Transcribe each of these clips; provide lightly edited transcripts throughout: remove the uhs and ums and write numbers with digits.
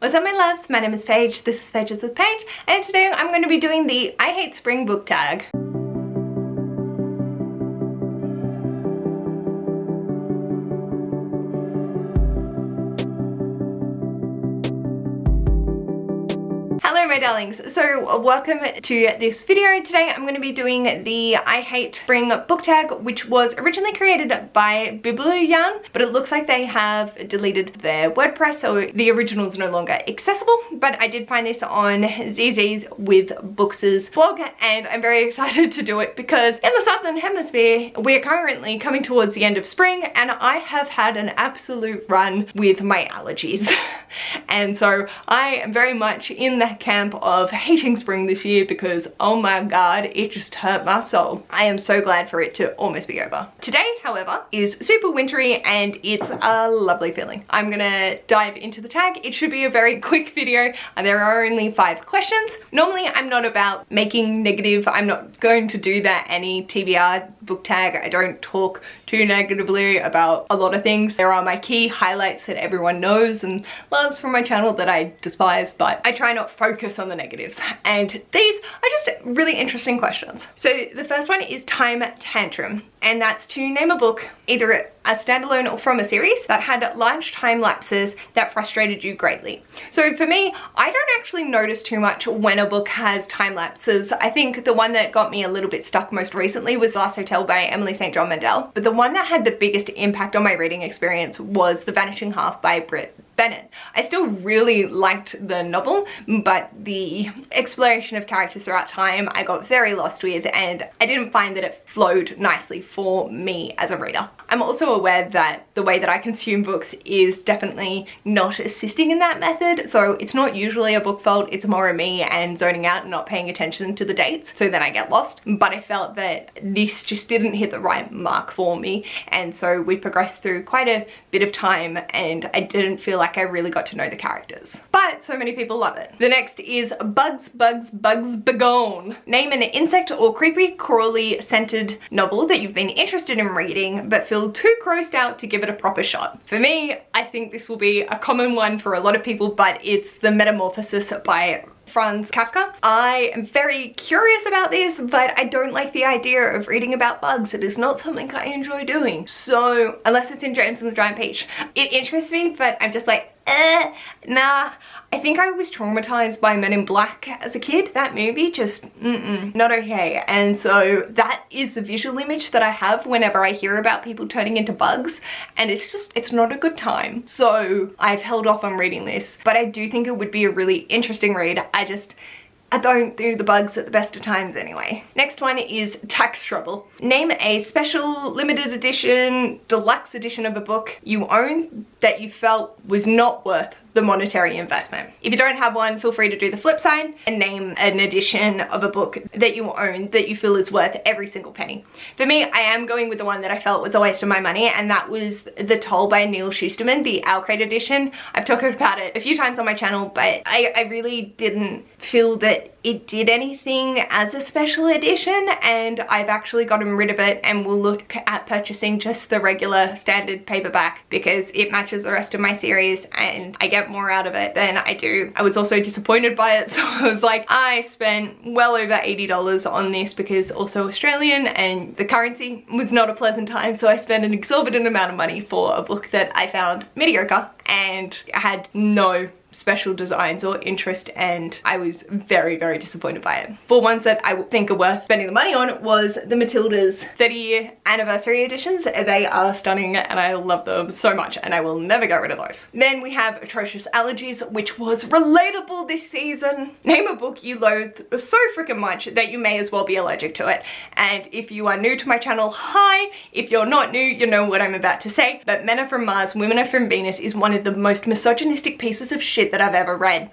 What's up my loves, my name is Paige, this is Pages with Paige, and today I'm going to be doing the I Hate Spring book tag. Hello my darlings, so welcome to this video. Today I'm going to be doing the I Hate Spring book tag, which was originally created by Bibliyarn, but it looks like they have deleted their WordPress, so the original is no longer accessible. But I did find this on ZZ's with Books' blog, and I'm very excited to do it because in the Southern Hemisphere we're currently coming towards the end of spring, and I have had an absolute run with my allergies. And so I am very much in the camp of hating spring this year because, oh my god, it just hurt my soul. I am so glad for it to almost be over. Today, however, is super wintry and it's a lovely feeling. I'm gonna dive into the tag. It should be a very quick video. There are only 5 questions. Normally, I'm not about making negative. I'm not going to do that any TBR book tag. I don't talk too negatively about a lot of things. There are my key highlights that everyone knows and loves from my channel that I despise, but I try not focus on the negatives. And these are just really interesting questions. So the first one is Time Tantrum, and that's to name a book, either a standalone or from a series, that had large time lapses that frustrated you greatly. So for me, I don't actually notice too much when a book has time lapses. I think the one that got me a little bit stuck most recently was Last Hotel by Emily St. John Mandel, but the one that had the biggest impact on my reading experience was The Vanishing Half by Britt Bennett. I still really liked the novel, but the exploration of characters throughout time I got very lost with, and I didn't find that it flowed nicely for me as a reader. I'm also aware that the way that I consume books is definitely not assisting in that method, so it's not usually a book fault, it's more of me and zoning out and not paying attention to the dates, so then I get lost. But I felt that this just didn't hit the right mark for me, and so we progressed through quite a bit of time and I didn't feel like I really got to know the characters. But so many people love it. The next is Bugs, BEGONE. Name an insect or creepy, crawly scented novel that you've been interested in reading but feel too grossed out to give it a proper shot. For me, I think this will be a common one for a lot of people, but it's The Metamorphosis by Franz Kafka. I am very curious about this, but I don't like the idea of reading about bugs. It is not something I enjoy doing. So unless it's in James and the Giant Peach, it interests me, but I'm just like, nah. I think I was traumatized by Men in Black as a kid. That movie just, not okay. And so that is the visual image that I have whenever I hear about people turning into bugs, and it's just, it's not a good time. So I've held off on reading this, but I do think it would be a really interesting read. I don't do the bugs at the best of times anyway. Next one is Tax Trouble. Name a special limited edition, deluxe edition of a book you own that you felt was not worth the monetary investment. If you don't have one, feel free to do the flip side and name an edition of a book that you own that you feel is worth every single penny. For me, I am going with the one that I felt was a waste of my money, and that was The Toll by Neil Shusterman, the Owl Crate edition. I've talked about it a few times on my channel, but I really didn't feel that it did anything as a special edition, and I've actually gotten rid of it and will look at purchasing just the regular standard paperback because it matches the rest of my series and I get more out of it than I do. I was also disappointed by it, so I was like, I spent well over $80 on this because also Australian and the currency was not a pleasant time, so I spent an exorbitant amount of money for a book that I found mediocre and had no special designs or interest, and I was very, very disappointed by it. For ones that I think are worth spending the money on was the Matilda's 30-year anniversary editions. They are stunning and I love them so much, and I will never get rid of those. Then we have Atrocious Allergies, which was relatable this season. Name a book you loathe so freaking much that you may as well be allergic to it. And if you are new to my channel, hi. If you're not new, you know what I'm about to say, but Men Are From Mars, Women Are From Venus is one of the most misogynistic pieces of shit that I've ever read.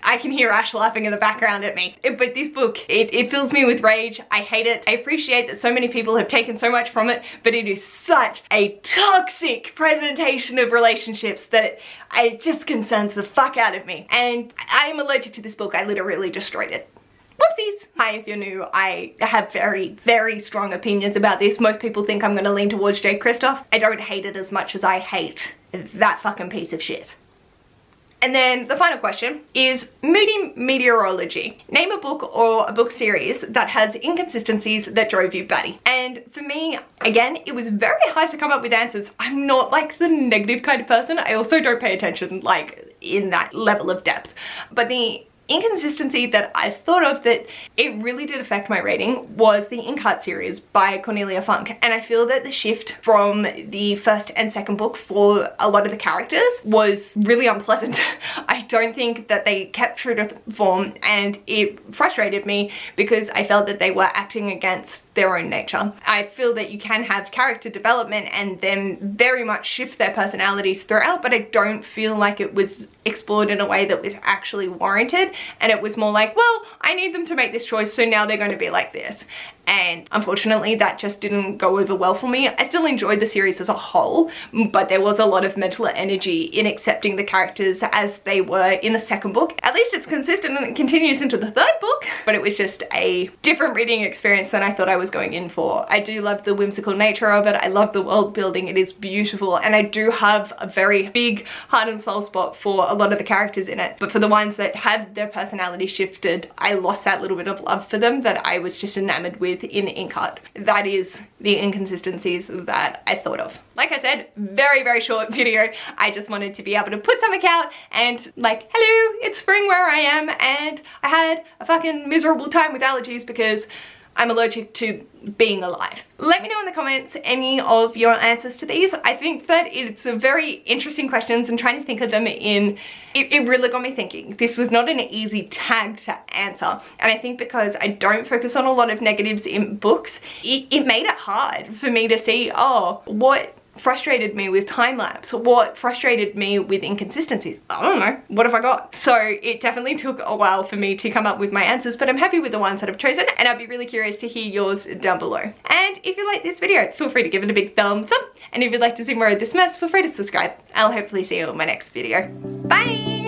I can hear Ash laughing in the background at me. But this book, it fills me with rage. I hate it. I appreciate that so many people have taken so much from it, but it is such a toxic presentation of relationships that it just concerns the fuck out of me. And I'm allergic to this book. I literally destroyed it. Whoopsies! Hi, if you're new, I have very, very strong opinions about this. Most people think I'm gonna lean towards Jake Kristoff. I don't hate it as much as I hate that fucking piece of shit. And then the final question is Moody Meteorology. Name a book or a book series that has inconsistencies that drove you batty. And for me, again, it was very hard to come up with answers. I'm not like the negative kind of person. I also don't pay attention like in that level of depth. But the inconsistency that I thought of that it really did affect my rating was the Inkheart series by Cornelia Funk, and I feel that the shift from the first and second book for a lot of the characters was really unpleasant. I don't think that they kept true to form, and it frustrated me because I felt that they were acting against their own nature. I feel that you can have character development and then very much shift their personalities throughout, but I don't feel like it was explored in a way that was actually warranted, and it was more like, well, I need them to make this choice, so now they're going to be like this. And unfortunately that just didn't go over well for me. I still enjoyed the series as a whole, but there was a lot of mental energy in accepting the characters as they were in the second book. At least it's consistent and it continues into the third book, but it was just a different reading experience than I thought I was going in for. I do love the whimsical nature of it. I love the world building. It is beautiful, and I do have a very big heart and soul spot for a lot of the characters in it. But for the ones that had their personality shifted, I lost that little bit of love for them that I was just enamored with in Inkheart. That is the inconsistencies that I thought of. Like I said, very short video. I just wanted to be able to put something out and like, hello, it's spring where I am, and I had a fucking miserable time with allergies because I'm allergic to being alive. Let me know in the comments any of your answers to these. I think that it's a very interesting questions, and trying to think of them in, it really got me thinking. This was not an easy tag to answer, and I think because I don't focus on a lot of negatives in books, it made it hard for me to see, oh, what frustrated me with time lapse, what frustrated me with inconsistencies. I don't know, what have I got? So it definitely took a while for me to come up with my answers, but I'm happy with the ones that I've chosen, and I'd be really curious to hear yours down below. And if you like this video, feel free to give it a big thumbs up, and if you'd like to see more of this mess, feel free to subscribe. I'll hopefully see you in my next video. Bye!